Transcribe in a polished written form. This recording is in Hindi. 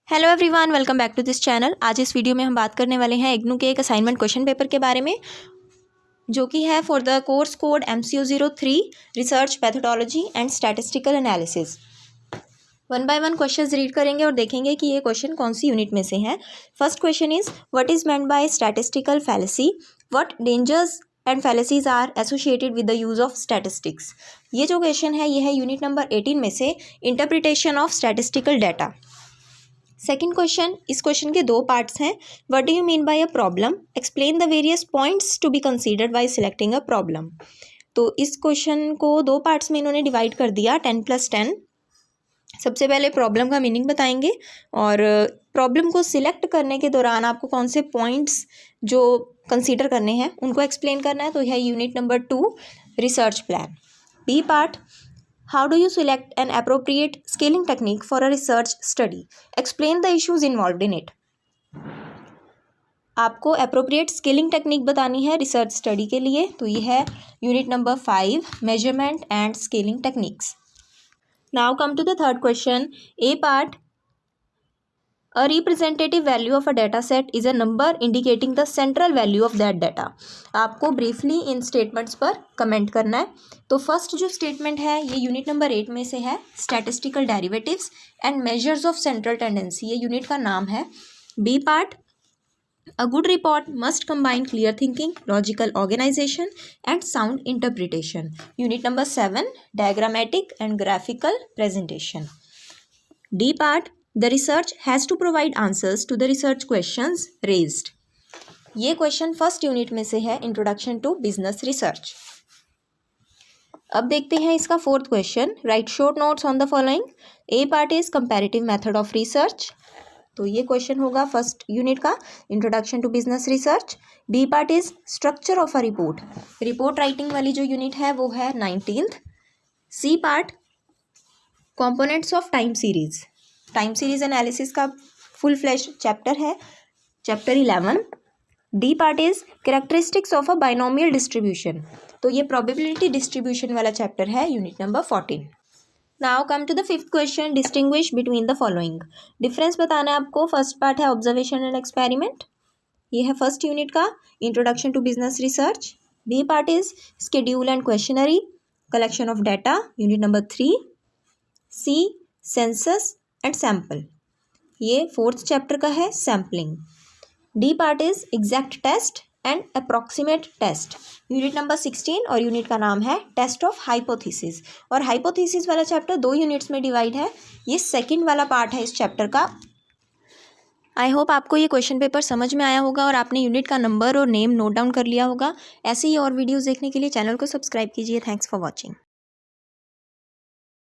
Hello everyone, welcome back to this channel. आज इस वीडियो में हम बात करने वाले हैं इग्नू के एक असाइनमेंट क्वेश्चन पेपर के बारे में, जो कि है for the course code MCO03 research pathology and statistical analysis. One by one questions read करेंगे और देखेंगे कि ये क्वेश्चन कौन सी यूनिट में से है। First question is what is meant by statistical fallacy, what dangers and fallacies are associated with the use of statistics. ये जो क्वेश्चन है ये है यूनिट नंबर 18 में से interpretation of statistical data. Second question, इस क्वेश्चन के दो पार्ट्स हैं। What do you mean by a problem, explain the various points to be considered by selecting a problem. तो इस क्वेश्चन को दो पार्ट्स में इन्होंने डिवाइड कर दिया 10+10। सबसे पहले प्रॉब्लम का मीनिंग बताएंगे और प्रॉब्लम को सिलेक्ट करने के दौरान आपको कौन से पॉइंट्स जो कंसीडर करने हैं उनको एक्सप्लेन करना है। तो यह unit number 2 research plan. B part, how do you select an appropriate scaling technique for a research study? Explain the issues involved in it. आपको appropriate scaling technique बतानी है रिसर्च स्टडी के लिए। तो ये है unit number 5 measurement and scaling techniques. Now come to the third question. A part, a representative value of a data set is a number indicating the central value of that data. आपको briefly इन statements पर कमेंट करना है। तो फर्स्ट जो स्टेटमेंट है ये यूनिट नंबर 8 में से है, statistical derivatives and measures of central tendency, ये यूनिट का नाम है। B part, a good report must combine clear thinking, logical organisation and sound interpretation, unit number 7 diagrammatic and graphical presentation. D part, the research has to provide answers to the research questions raised. ये क्वेश्चन फर्स्ट यूनिट में से है, इंट्रोडक्शन टू बिजनेस रिसर्च। अब देखते हैं इसका fourth question, write short notes on the following. A part is comparative method of research. तो ये क्वेश्चन होगा फर्स्ट यूनिट का, introduction to business research. B part is structure of a report, report writing वाली जो यूनिट है वो है 19th। C part, components of time series, time series analysis का फुल फ्लैश चैप्टर है, chapter 11। D part is characteristics of a binomial distribution. तो ये प्रोबेबिलिटी डिस्ट्रीब्यूशन वाला चैप्टर है, unit number 14। Now come to the fifth question, distinguish between the following. Difference बताना है आपको। फर्स्ट पार्ट है ऑब्जर्वेशन एंड एक्सपेरिमेंट, ये है फर्स्ट यूनिट का, introduction to business research. B part is schedule and questionnaire, collection of data, unit number 3। C census and sample, ये फोर्थ चैप्टर का है, sampling. D part is exact test and approximate test, unit number 16 और यूनिट का नाम है टेस्ट ऑफ हाइपोथेसिस। और हाइपोथेसिस वाला चैप्टर 2 यूनिट्स में डिवाइड है, ये सेकंड वाला पार्ट है इस चैप्टर का। आई होप आपको ये क्वेश्चन पेपर समझ में आया होगा और आपने यूनिट का नंबर और नेम नोट डाउन कर लिया होगा। ऐसे ही और वीडियोस देखने के लिए चैनल को सब्सक्राइब कीजिए। Thanks for watching.